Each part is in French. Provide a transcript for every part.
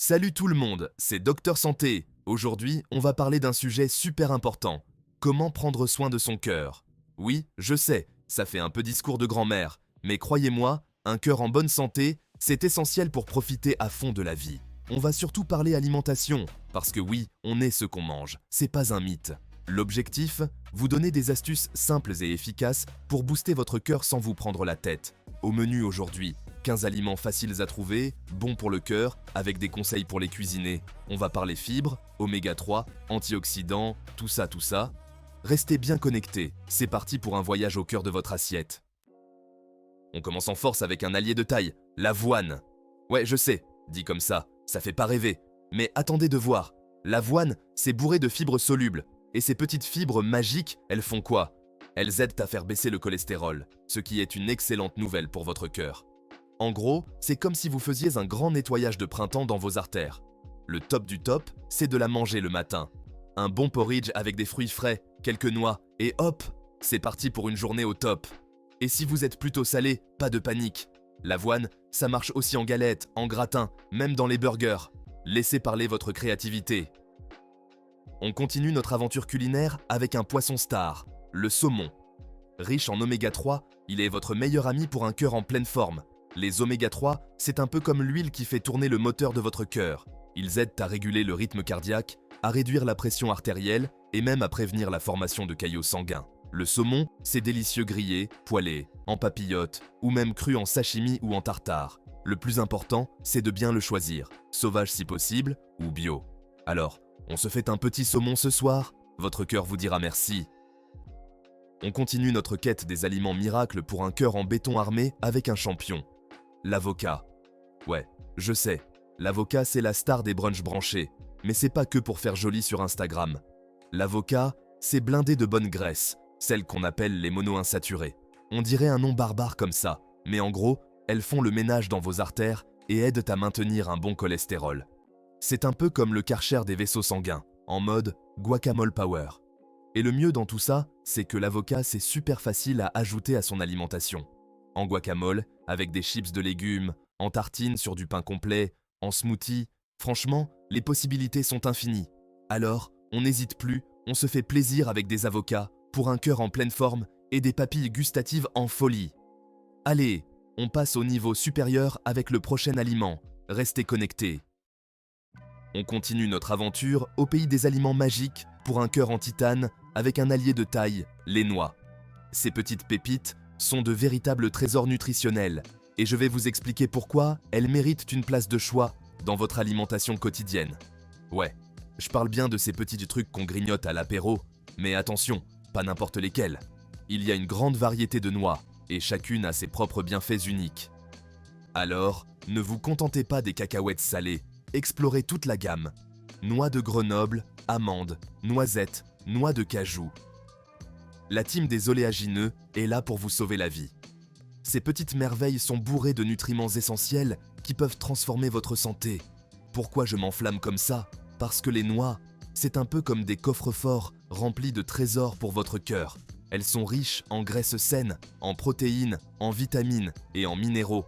Salut tout le monde, c'est Docteur Santé. Aujourd'hui, on va parler d'un sujet super important. Comment prendre soin de son cœur. Oui, je sais, ça fait un peu discours de grand-mère, mais croyez-moi, un cœur en bonne santé, c'est essentiel pour profiter à fond de la vie. On va surtout parler alimentation, parce que oui, on est ce qu'on mange, c'est pas un mythe. L'objectif, vous donner des astuces simples et efficaces pour booster votre cœur sans vous prendre la tête. Au menu aujourd'hui, 15 aliments faciles à trouver, bons pour le cœur, avec des conseils pour les cuisiner. On va parler fibres, oméga 3, antioxydants, tout ça. Restez bien connectés, c'est parti pour un voyage au cœur de votre assiette. On commence en force avec un allié de taille, l'avoine. Ouais, je sais, dit comme ça fait pas rêver. Mais attendez de voir, l'avoine, c'est bourré de fibres solubles. Et ces petites fibres magiques, elles font quoi? Elles aident à faire baisser le cholestérol, ce qui est une excellente nouvelle pour votre cœur. En gros, c'est comme si vous faisiez un grand nettoyage de printemps dans vos artères. Le top du top, c'est de la manger le matin. Un bon porridge avec des fruits frais, quelques noix, et hop, c'est parti pour une journée au top. Et si vous êtes plutôt salé, pas de panique. L'avoine, ça marche aussi en galette, en gratin, même dans les burgers. Laissez parler votre créativité. On continue notre aventure culinaire avec un poisson star, le saumon. Riche en oméga 3, il est votre meilleur ami pour un cœur en pleine forme. Les oméga 3, c'est un peu comme l'huile qui fait tourner le moteur de votre cœur. Ils aident à réguler le rythme cardiaque, à réduire la pression artérielle et même à prévenir la formation de caillots sanguins. Le saumon, c'est délicieux grillé, poêlé, en papillote ou même cru en sashimi ou en tartare. Le plus important, c'est de bien le choisir, sauvage si possible ou bio. Alors, on se fait un petit saumon ce soir? Votre cœur vous dira merci. On continue notre quête des aliments miracles pour un cœur en béton armé avec un champion. L'avocat. Ouais, je sais, l'avocat c'est la star des brunchs branchés, mais c'est pas que pour faire joli sur Instagram. L'avocat, c'est blindé de bonne graisse, celles qu'on appelle les monoinsaturées. On dirait un nom barbare comme ça, mais en gros, elles font le ménage dans vos artères et aident à maintenir un bon cholestérol. C'est un peu comme le Karcher des vaisseaux sanguins, en mode guacamole power. Et le mieux dans tout ça, c'est que l'avocat c'est super facile à ajouter à son alimentation. En guacamole, avec des chips de légumes, en tartine sur du pain complet, en smoothie, franchement, les possibilités sont infinies. Alors, on n'hésite plus, on se fait plaisir avec des avocats, pour un cœur en pleine forme et des papilles gustatives en folie. Allez, on passe au niveau supérieur avec le prochain aliment, restez connectés. On continue notre aventure au pays des aliments magiques pour un cœur en titane avec un allié de taille, les noix. Ces petites pépites sont de véritables trésors nutritionnels et je vais vous expliquer pourquoi elles méritent une place de choix dans votre alimentation quotidienne. Ouais, je parle bien de ces petits trucs qu'on grignote à l'apéro, mais attention, pas n'importe lesquels. Il y a une grande variété de noix et chacune a ses propres bienfaits uniques. Alors, ne vous contentez pas des cacahuètes salées, explorez toute la gamme. Noix de Grenoble, amandes, noisettes, noix de cajou. La team des oléagineux est là pour vous sauver la vie. Ces petites merveilles sont bourrées de nutriments essentiels qui peuvent transformer votre santé. Pourquoi je m'enflamme comme ça? Parce que les noix, c'est un peu comme des coffres-forts remplis de trésors pour votre cœur. Elles sont riches en graisses saines, en protéines, en vitamines et en minéraux.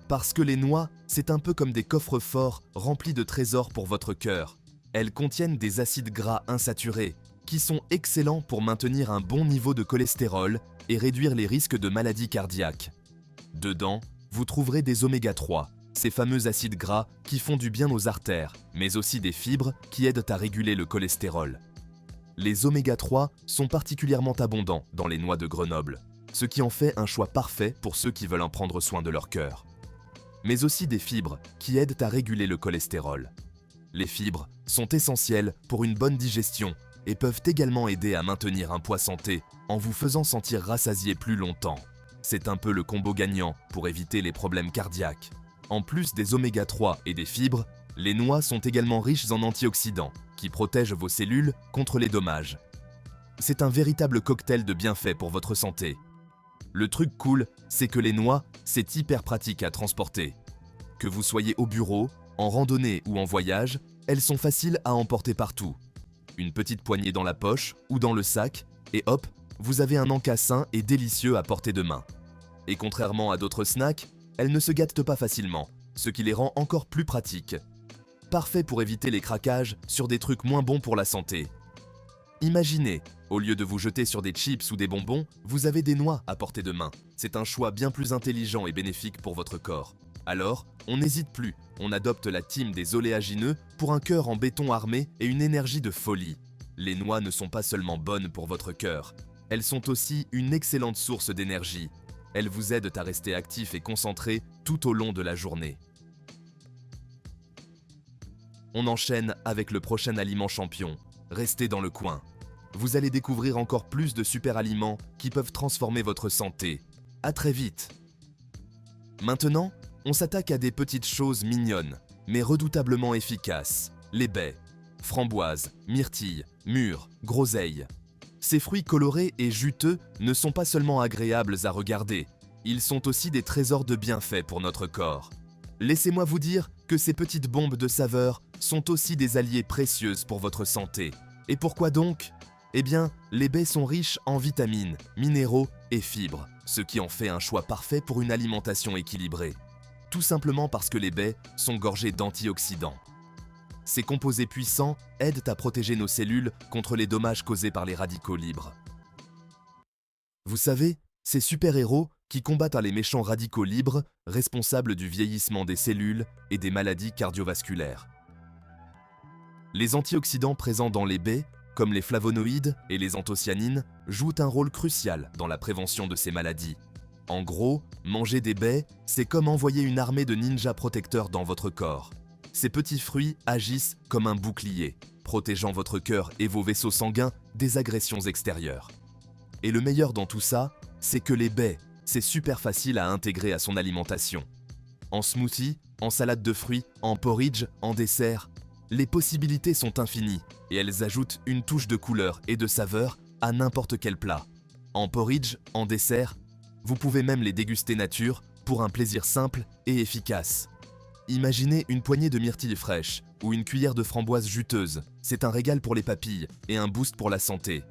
Parce que les noix, c'est un peu comme des coffres-forts remplis de trésors pour votre cœur. Elles contiennent des acides gras insaturés, qui sont excellents pour maintenir un bon niveau de cholestérol et réduire les risques de maladies cardiaques. Dedans, vous trouverez des oméga 3, ces fameux acides gras qui font du bien aux artères, mais aussi des fibres qui aident à réguler le cholestérol. Les oméga 3 sont particulièrement abondants dans les noix de Grenoble, ce qui en fait un choix parfait pour ceux qui veulent en prendre soin de leur cœur. Mais aussi des fibres qui aident à réguler le cholestérol. Les fibres sont essentielles pour une bonne digestion et peuvent également aider à maintenir un poids santé en vous faisant sentir rassasié plus longtemps. C'est un peu le combo gagnant pour éviter les problèmes cardiaques. En plus des oméga 3 et des fibres, les noix sont également riches en antioxydants qui protègent vos cellules contre les dommages. C'est un véritable cocktail de bienfaits pour votre santé. Le truc cool, c'est que les noix, c'est hyper pratique à transporter. Que vous soyez au bureau, en randonnée ou en voyage, elles sont faciles à emporter partout. Une petite poignée dans la poche ou dans le sac, et hop, vous avez un encas sain et délicieux à portée de main. Et contrairement à d'autres snacks, elles ne se gâtent pas facilement, ce qui les rend encore plus pratiques. parfait pour éviter les craquages sur des trucs moins bons pour la santé. Imaginez, au lieu de vous jeter sur des chips ou des bonbons, vous avez des noix à portée de main. C'est un choix bien plus intelligent et bénéfique pour votre corps. Alors, on n'hésite plus, on adopte la team des oléagineux pour un cœur en béton armé et une énergie de folie. Les noix ne sont pas seulement bonnes pour votre cœur, elles sont aussi une excellente source d'énergie. Elles vous aident à rester actif et concentré tout au long de la journée. On enchaîne avec le prochain aliment champion. Restez dans le coin. Vous allez découvrir encore plus de super aliments qui peuvent transformer votre santé. À très vite. Maintenant, on s'attaque à des petites choses mignonnes, mais redoutablement efficaces. Les baies, framboises, myrtilles, mûres, groseilles. Ces fruits colorés et juteux ne sont pas seulement agréables à regarder, ils sont aussi des trésors de bienfaits pour notre corps. Laissez-moi vous dire que ces petites bombes de saveur sont aussi des alliés précieuses pour votre santé. Et pourquoi donc ? Eh bien, les baies sont riches en vitamines, minéraux et fibres, ce qui en fait un choix parfait pour une alimentation équilibrée. Tout simplement parce que les baies sont gorgées d'antioxydants. Ces composés puissants aident à protéger nos cellules contre les dommages causés par les radicaux libres. Vous savez, ces super-héros qui combattent les méchants radicaux libres responsables du vieillissement des cellules et des maladies cardiovasculaires. Les antioxydants présents dans les baies, comme les flavonoïdes et les anthocyanines, jouent un rôle crucial dans la prévention de ces maladies. En gros, manger des baies, c'est comme envoyer une armée de ninjas protecteurs dans votre corps. Ces petits fruits agissent comme un bouclier, protégeant votre cœur et vos vaisseaux sanguins des agressions extérieures. Et le meilleur dans tout ça, c'est que les baies, c'est super facile à intégrer à son alimentation. En smoothie, en salade de fruits, en porridge, en dessert, les possibilités sont infinies et elles ajoutent une touche de couleur et de saveur à n'importe quel plat. En porridge, en dessert, vous pouvez même les déguster nature pour un plaisir simple et efficace. Imaginez une poignée de myrtilles fraîches ou une cuillère de framboises juteuses. C'est un régal pour les papilles et un boost pour la santé.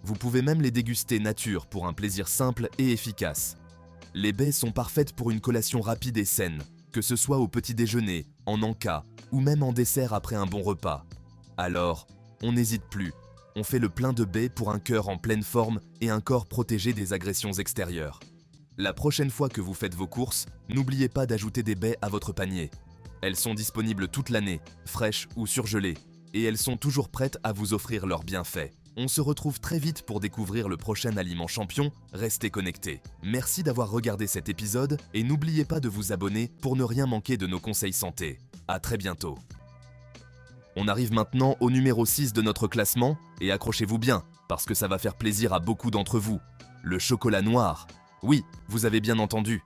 Vous pouvez même les déguster nature pour un plaisir simple et efficace. Les baies sont parfaites pour une collation rapide et saine, que ce soit au petit déjeuner, en encas ou même en dessert après un bon repas. Alors, on n'hésite plus. On fait le plein de baies pour un cœur en pleine forme et un corps protégé des agressions extérieures. La prochaine fois que vous faites vos courses, n'oubliez pas d'ajouter des baies à votre panier. Elles sont disponibles toute l'année, fraîches ou surgelées, et elles sont toujours prêtes à vous offrir leurs bienfaits. On se retrouve très vite pour découvrir le prochain aliment champion, restez connectés. Merci d'avoir regardé cet épisode et n'oubliez pas de vous abonner pour ne rien manquer de nos conseils santé. À très bientôt. On arrive maintenant au numéro 6 de notre classement, et accrochez-vous bien, parce que ça va faire plaisir à beaucoup d'entre vous. Le chocolat noir. Oui, vous avez bien entendu.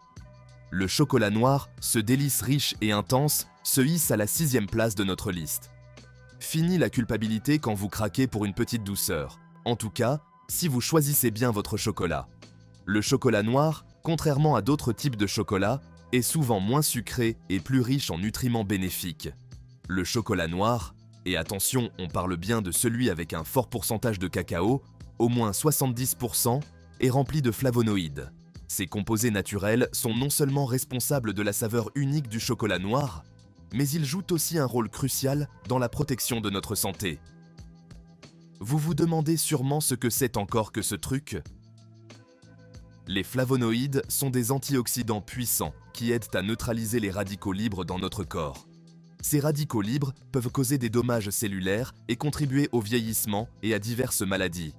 Le chocolat noir, ce délice riche et intense, se hisse à la 6e place de notre liste. Fini la culpabilité quand vous craquez pour une petite douceur. En tout cas, si vous choisissez bien votre chocolat. Le chocolat noir, contrairement à d'autres types de chocolat, est souvent moins sucré et plus riche en nutriments bénéfiques. Le chocolat noir, et attention, on parle bien de celui avec un fort pourcentage de cacao, au moins 70%, est rempli de flavonoïdes. Ces composés naturels sont non seulement responsables de la saveur unique du chocolat noir, mais ils jouent aussi un rôle crucial dans la protection de notre santé. Vous vous demandez sûrement ce que c'est encore que ce truc ? Les flavonoïdes sont des antioxydants puissants qui aident à neutraliser les radicaux libres dans notre corps. Ces radicaux libres peuvent causer des dommages cellulaires et contribuer au vieillissement et à diverses maladies.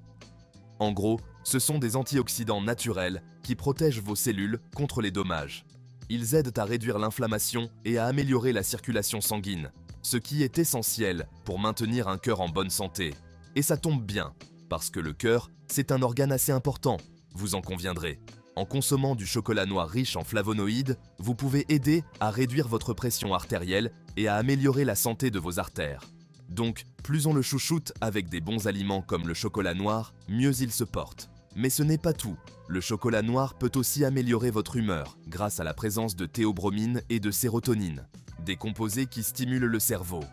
En gros, ce sont des antioxydants naturels qui protègent vos cellules contre les dommages. Ils aident à réduire l'inflammation et à améliorer la circulation sanguine, ce qui est essentiel pour maintenir un cœur en bonne santé. Et ça tombe bien, parce que le cœur, c'est un organe assez important, vous en conviendrez. En consommant du chocolat noir riche en flavonoïdes, vous pouvez aider à réduire votre pression artérielle et à améliorer la santé de vos artères. Donc, plus on le chouchoute avec des bons aliments comme le chocolat noir, mieux il se porte. Mais ce n'est pas tout. Le chocolat noir peut aussi améliorer votre humeur grâce à la présence de théobromine et de sérotonine, des composés qui stimulent le cerveau.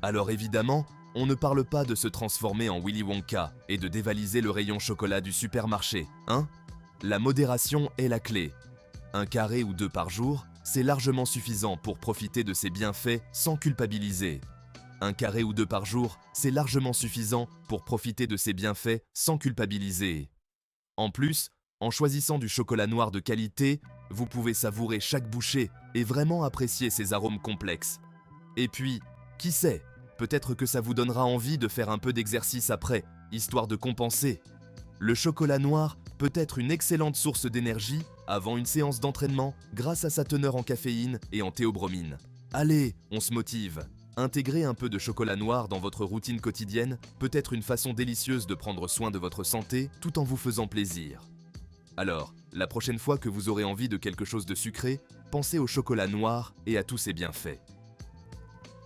Alors évidemment, on ne parle pas de se transformer en Willy Wonka et de dévaliser le rayon chocolat du supermarché, hein ? La modération est la clé. Un carré ou 2 par jour, c'est largement suffisant pour profiter de ses bienfaits sans culpabiliser. Un carré ou deux par jour, c'est largement suffisant pour profiter de ses bienfaits sans culpabiliser. En plus, en choisissant du chocolat noir de qualité, vous pouvez savourer chaque bouchée et vraiment apprécier ses arômes complexes. Et puis, qui sait, peut-être que ça vous donnera envie de faire un peu d'exercice après, histoire de compenser. Le chocolat noir peut être une excellente source d'énergie avant une séance d'entraînement grâce à sa teneur en caféine et en théobromine. Allez, on se motive. Intégrer un peu de chocolat noir dans votre routine quotidienne peut être une façon délicieuse de prendre soin de votre santé tout en vous faisant plaisir. Alors, la prochaine fois que vous aurez envie de quelque chose de sucré, pensez au chocolat noir et à tous ses bienfaits.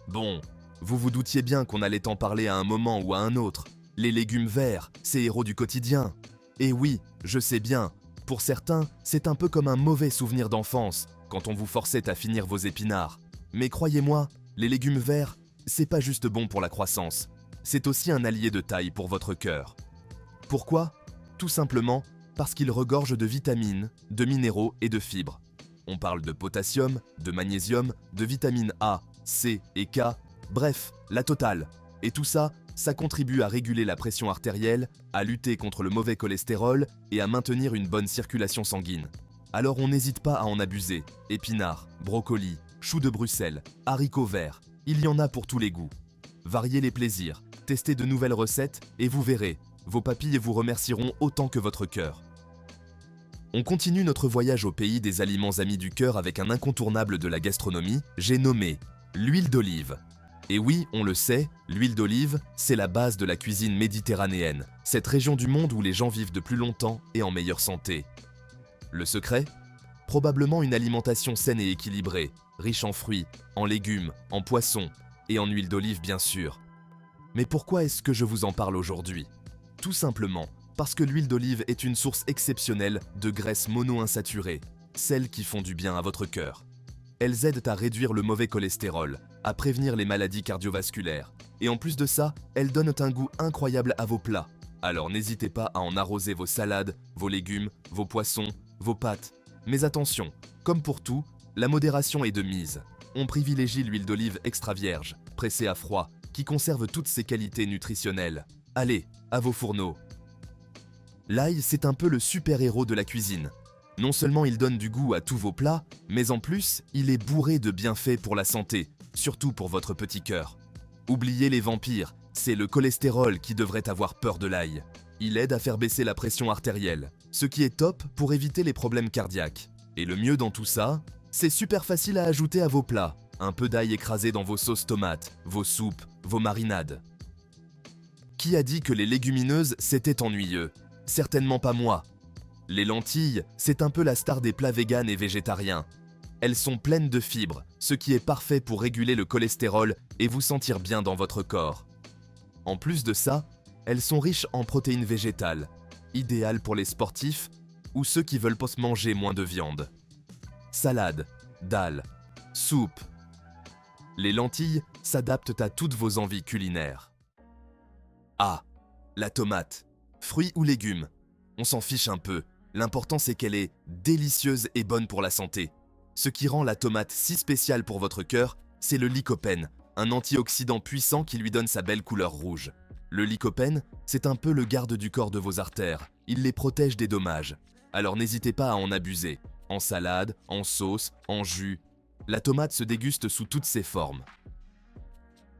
Bon, vous vous doutiez bien qu'on allait en parler à un moment ou à un autre. Les légumes verts, ces héros du quotidien. Et oui, je sais bien, pour certains, c'est un peu comme un mauvais souvenir d'enfance, quand on vous forçait à finir vos épinards. Mais croyez-moi, les légumes verts, c'est pas juste bon pour la croissance, c'est aussi un allié de taille pour votre cœur. Pourquoi ? Tout simplement parce qu'ils regorgent de vitamines, de minéraux et de fibres. On parle de potassium, de magnésium, de vitamines A, C et K, bref, la totale. Et tout ça, ça contribue à réguler la pression artérielle, à lutter contre le mauvais cholestérol et à maintenir une bonne circulation sanguine. Alors on n'hésite pas à en abuser. Épinards, brocolis, choux de Bruxelles, haricots verts, il y en a pour tous les goûts. Variez les plaisirs, testez de nouvelles recettes et vous verrez, vos papilles vous remercieront autant que votre cœur. On continue notre voyage au pays des aliments amis du cœur avec un incontournable de la gastronomie, j'ai nommé l'huile d'olive. Et oui, on le sait, l'huile d'olive, c'est la base de la cuisine méditerranéenne, cette région du monde où les gens vivent de plus longtemps et en meilleure santé. Le secret ? Probablement une alimentation saine et équilibrée, riche en fruits, en légumes, en poissons et en huile d'olive bien sûr. Mais pourquoi est-ce que je vous en parle aujourd'hui ? Tout simplement parce que l'huile d'olive est une source exceptionnelle de graisses monoinsaturées, celles qui font du bien à votre cœur. Elles aident à réduire le mauvais cholestérol, à prévenir les maladies cardiovasculaires. Et en plus de ça, elles donnent un goût incroyable à vos plats. Alors n'hésitez pas à en arroser vos salades, vos légumes, vos poissons, vos pâtes. Mais attention, comme pour tout, la modération est de mise. On privilégie l'huile d'olive extra vierge, pressée à froid, qui conserve toutes ses qualités nutritionnelles. Allez, à vos fourneaux. L'ail, c'est un peu le super-héros de la cuisine. Non seulement il donne du goût à tous vos plats, mais en plus, il est bourré de bienfaits pour la santé, surtout pour votre petit cœur. Oubliez les vampires, c'est le cholestérol qui devrait avoir peur de l'ail. Il aide à faire baisser la pression artérielle, ce qui est top pour éviter les problèmes cardiaques. Et le mieux dans tout ça, c'est super facile à ajouter à vos plats. Un peu d'ail écrasé dans vos sauces tomates, vos soupes, vos marinades. Qui a dit que les légumineuses, c'était ennuyeux ? Certainement pas moi. Les lentilles, c'est un peu la star des plats véganes et végétariens. Elles sont pleines de fibres, ce qui est parfait pour réguler le cholestérol et vous sentir bien dans votre corps. En plus de ça, elles sont riches en protéines végétales, idéales pour les sportifs ou ceux qui veulent manger moins de viande. Salade, dalle, soupe. Les lentilles s'adaptent à toutes vos envies culinaires. Ah, la tomate, fruits ou légumes, on s'en fiche un peu. L'important c'est qu'elle est délicieuse et bonne pour la santé. Ce qui rend la tomate si spéciale pour votre cœur, c'est le lycopène, un antioxydant puissant qui lui donne sa belle couleur rouge. Le lycopène, c'est un peu le garde du corps de vos artères. Il les protège des dommages. Alors n'hésitez pas à en abuser. En salade, en sauce, en jus. La tomate se déguste sous toutes ses formes.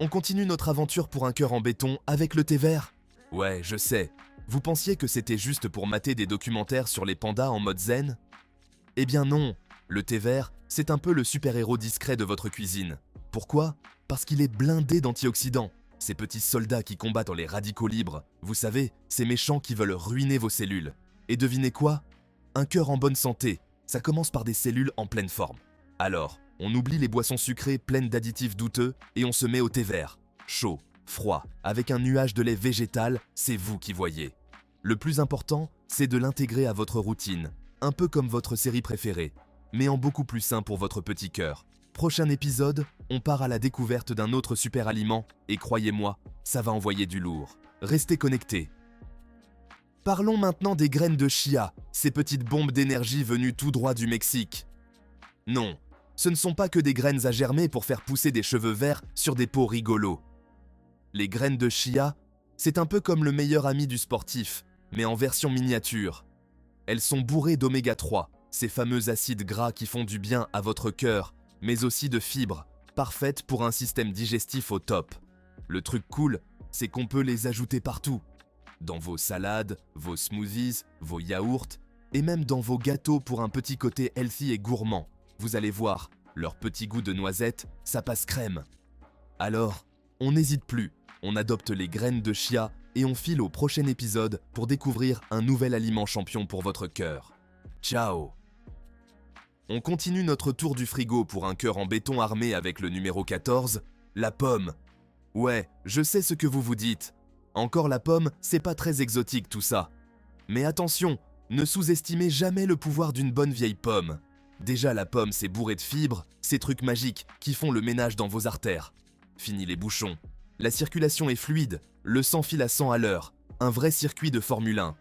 On continue notre aventure pour un cœur en béton avec le thé vert. Ouais, je sais. Vous pensiez que c'était juste pour mater des documentaires sur les pandas en mode zen ? Eh bien non, le thé vert, c'est un peu le super-héros discret de votre cuisine. Pourquoi ? Parce qu'il est blindé d'antioxydants. Ces petits soldats qui combattent les radicaux libres, vous savez, ces méchants qui veulent ruiner vos cellules. Et devinez quoi ? Un cœur en bonne santé, ça commence par des cellules en pleine forme. Alors, on oublie les boissons sucrées pleines d'additifs douteux et on se met au thé vert. Chaud, froid, avec un nuage de lait végétal, c'est vous qui voyez. Le plus important, c'est de l'intégrer à votre routine, un peu comme votre série préférée, mais en beaucoup plus sain pour votre petit cœur. Prochain épisode, on part à la découverte d'un autre super aliment, et croyez-moi, ça va envoyer du lourd. Restez connectés. Parlons maintenant des graines de chia, ces petites bombes d'énergie venues tout droit du Mexique. Non, ce ne sont pas que des graines à germer pour faire pousser des cheveux verts sur des peaux rigolos. Les graines de chia, c'est un peu comme le meilleur ami du sportif, mais en version miniature. Elles sont bourrées d'oméga 3, ces fameux acides gras qui font du bien à votre cœur, mais aussi de fibres, parfaites pour un système digestif au top. Le truc cool, c'est qu'on peut les ajouter partout. Dans vos salades, vos smoothies, vos yaourts, et même dans vos gâteaux pour un petit côté healthy et gourmand. Vous allez voir, leur petit goût de noisette, ça passe crème. Alors, on n'hésite plus, on adopte les graines de chia et on file au prochain épisode pour découvrir un nouvel aliment champion pour votre cœur. Ciao! On continue notre tour du frigo pour un cœur en béton armé avec le numéro 14, la pomme. Ouais, je sais ce que vous vous dites. Encore la pomme, c'est pas très exotique tout ça. Mais attention, ne sous-estimez jamais le pouvoir d'une bonne vieille pomme. Déjà la pomme c'est bourré de fibres, ces trucs magiques qui font le ménage dans vos artères. Fini les bouchons. La circulation est fluide, le sang file à 100 à l'heure, un vrai circuit de Formule 1.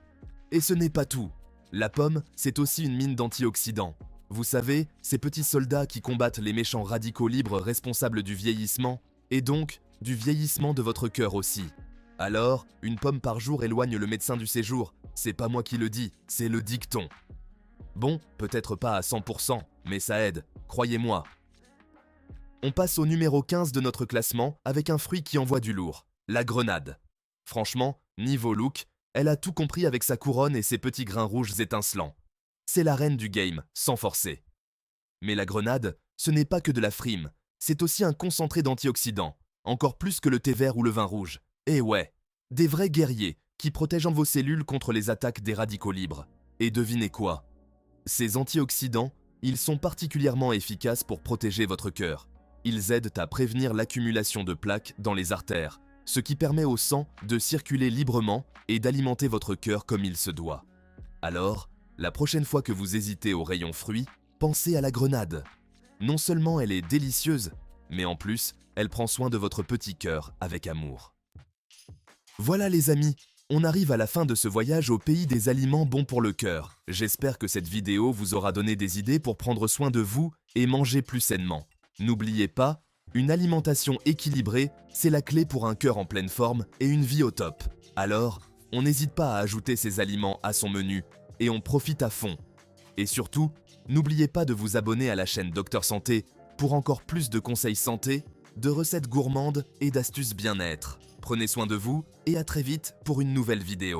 Et ce n'est pas tout. La pomme, c'est aussi une mine d'antioxydants. Vous savez, ces petits soldats qui combattent les méchants radicaux libres responsables du vieillissement, et donc du vieillissement de votre cœur aussi. Alors, une pomme par jour éloigne le médecin du séjour. C'est pas moi qui le dis, c'est le dicton. Bon, peut-être pas à 100%, mais ça aide, croyez-moi. On passe au numéro 15 de notre classement avec un fruit qui envoie du lourd, la grenade. Franchement, niveau look, elle a tout compris avec sa couronne et ses petits grains rouges étincelants. C'est la reine du game, sans forcer. Mais la grenade, ce n'est pas que de la frime, c'est aussi un concentré d'antioxydants, encore plus que le thé vert ou le vin rouge. Et ouais, des vrais guerriers qui protègent vos cellules contre les attaques des radicaux libres. Et devinez quoi? Ces antioxydants, ils sont particulièrement efficaces pour protéger votre cœur. Ils aident à prévenir l'accumulation de plaques dans les artères, ce qui permet au sang de circuler librement et d'alimenter votre cœur comme il se doit. Alors, la prochaine fois que vous hésitez au rayon fruits, pensez à la grenade. Non seulement elle est délicieuse, mais en plus, elle prend soin de votre petit cœur avec amour. Voilà les amis, on arrive à la fin de ce voyage au pays des aliments bons pour le cœur. J'espère que cette vidéo vous aura donné des idées pour prendre soin de vous et manger plus sainement. N'oubliez pas, une alimentation équilibrée, c'est la clé pour un cœur en pleine forme et une vie au top. Alors, on n'hésite pas à ajouter ces aliments à son menu et on profite à fond. Et surtout, n'oubliez pas de vous abonner à la chaîne Docteur Santé pour encore plus de conseils santé, de recettes gourmandes et d'astuces bien-être. Prenez soin de vous et à très vite pour une nouvelle vidéo.